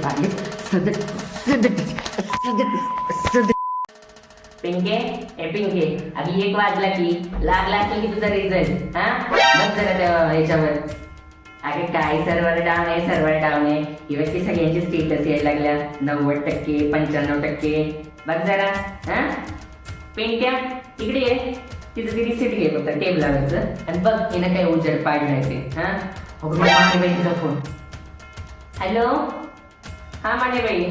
पाडलीस. पिंके ए पिंके, अगं 1 वाजला की लागला असेल की तुझा रिझल्ट. हा बघ जरा त्या ह्याच्यावर. अगे काय सर्व्हर डाऊन आहे, सर्व्हर डाऊन आहे. इव्हन की सगळ्यांची स्टेटस यायला लागल्या 90%, 95%. बघ जरा. हा पिंक्या इकडे ये. तिचं ती रिसिट घे फक्त टेबलावरचं आणि बघ हिनं काय उजेड पाडलाय ते. हा अगं मानेबाई तुझा फोन. हॅलो हा मानेबाई.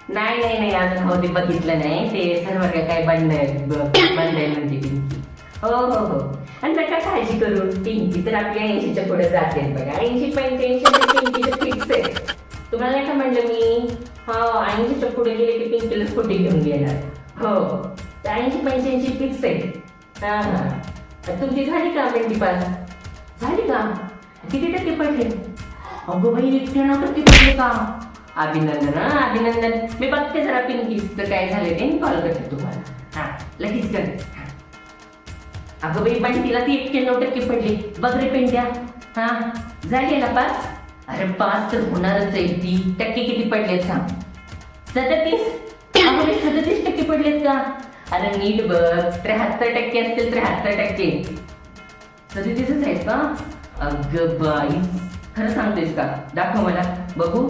नाही अजून हो ते बघितलं नाही. ते सर्व्हर काय बंद आहे म्हणते पिंकी. हो आणि नका काळजी करू. पिंकी तर आपल्या 80च्या पुढे जाते बघा. 80-85 पिंकीचं फिक्स आहे. तुम्हाला नाही का म्हणलं मी. हो 80च्या पुढे गेले की पिंकीला स्कूटी घेऊन घेणार. हो 80-85 फिक्स आहे. हा तुमची झाली का 20 पास? झाली का? किती टक्के पडले? अगो बाई 91% पडले का? अभिनंदन. अभिनंदन. मी बघते जरा पिंकीचं काय झाले ते कॉल करते तुम्हाला. हा लगेच कर. अगं बाई पण तिला ती 91% पडली. बघ रे पिंट्या. हा झाली ना पास? अरे पास तर होणारच आहे. 30% किती पडलेत सांग? 37. अगं बाई 37% पडलेत का? अरे नीट बघ. 73% असतील. 73%. 37च आहेत का? अगं बाई खरं सांगतेस का? दाखव मला बघू.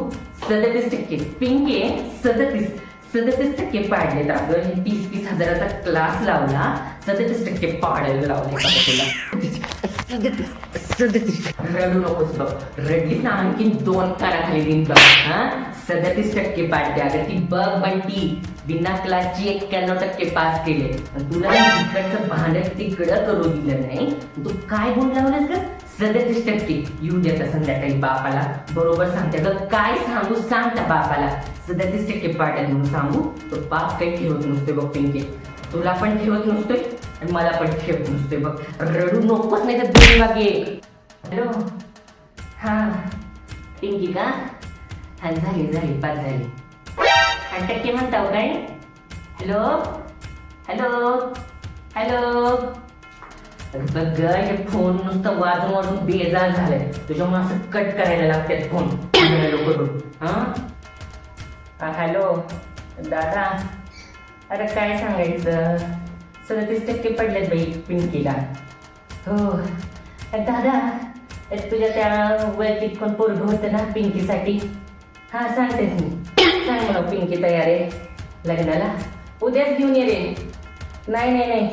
37% पिंके 37% पाडलेत. अगं 30-30 हजाराचा क्लास लावला. 37% पाडायला लावले का तुला? 37. रडू नकोस बघ. रडलीस ना आणखी 2 कारा खाली देईन बघ. हा 37% पाडते. अगं ती बघ बंटी बिना क्लासची 91% पास केले. तुला तिकडचं भांडण तिकडं करू दिलं नाही. तू काय गुण लावलंस का? 37% येऊ देता संध्याकाळी बापाला. बरोबर सांगते ग. काय सांगू सांग त्या बापाला. 37% पाडल्यात म्हणून सांगू. तो बाप काही ठेवत नसते बघ पिंके. तुला पण ठेवत नसतोय आणि मला पण ठेवत नसतोय बघ. रडू नकोस नाही तर 2 वागे. हॅलो हा पिंकी का? हा झाली पास झाली. 8% म्हणताव काय? हॅलो बघ हे फोन नुसतं वाजून बेजार झालंय. तुझ्यामुळे असं कट करायला लागतात फोन करून. हा हॅलो दादा. अरे काय सांगायचं. 37% पडलेत बाई पिंकीला. हो दादा तुझ्या त्या वैयक्तिक कोण पोरगं होतं ना पिंकीसाठी. हा सांगतेस मी. सांग मला पिंकी तयार आहे लग्नाला. उद्याच घेऊन ये रे. नाही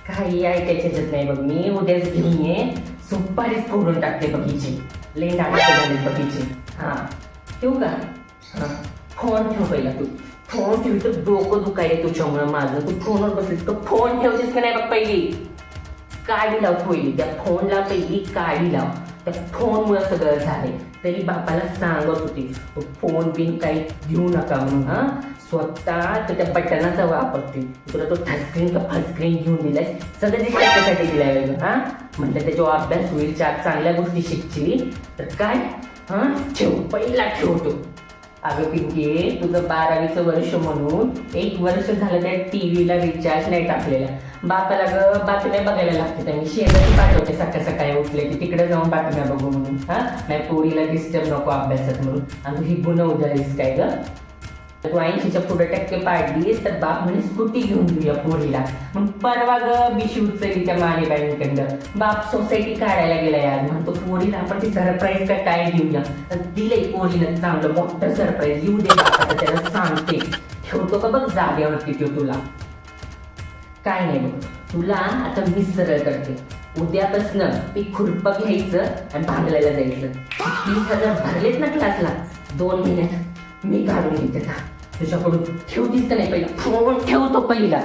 काही ऐकायचेच नाही बघ. मी उद्याच घेऊन ये. सुपारीच फोडून टाकते बघीची. लई नाटक झाले बघीची. हा ठेवू का? हा फोन ठेव पहिला. तू फोन ठेव तर डोकं दुखायला तुझ्यामुळं माझं. तू फोनवर बसलीस तर फोन ठेवतेस का नाही बघ पहिली. काढी लाव पहिली. त्या फोनला पहिली काढी लाव. त्या फोनमुळे सगळं झालंय. तरी बापाला सांगत होती फोन बिन काही घेऊ नका म्हणून. हा स्वतः तर त्या बटनाचा वापरते. तुला तो टचस्क्रीन का फलस्क्रीन घेऊन दिलाय. 37% दिलाय. हा म्हटलं त्याच्यावर अभ्यास होईल. 4 चांगल्या गोष्टी शिकची तर काय. हा ठेव पहिला ठेवतो. अगं पिंके तुझं 12वीचं वर्ष म्हणून 1 वर्ष झालं त्या टीव्हीला रिचार्ज नाही टाकलेला. बापाला ग बातम्या बघायला लागते. मी शेजारी पाठवते सकाळी उठले की तिकडे जाऊन बातम्या बघू म्हणून. हा नाही पोरीला डिस्टर्ब नको अभ्यासात म्हणून. आणि तू ही गुन्हा उधारीस काय ग? तू 80च्या पुढे टक्के पाडलीस तर बाप म्हणे स्कूटी घेऊन देऊया पोरीला. मग परवा ग बिशी उचलली त्या मानेबाईंकडं. बाप सोसायटी काढायला गेला यार. म्हणतो पोरीला आपण ती सरप्राईज काय देऊया. तर दिलंय पोरीला चांगलं मोठं सरप्राईज. येऊ दे बाप आता त्याला सांगते. ठेवतो का बघ जाग्यावरती तो तुला. काय नाही बघ तुला आता मी सरळ करते. उद्यापासनं ते खुरपं घ्यायचं आणि भांगलायला जायचं. 30,000 भरलेत ना क्लासला. 2 महिन्यात मी काढून घेते का तुझ्याकडून. ठेवतीस का नाही पहिला फोन ठेवतो पहिला.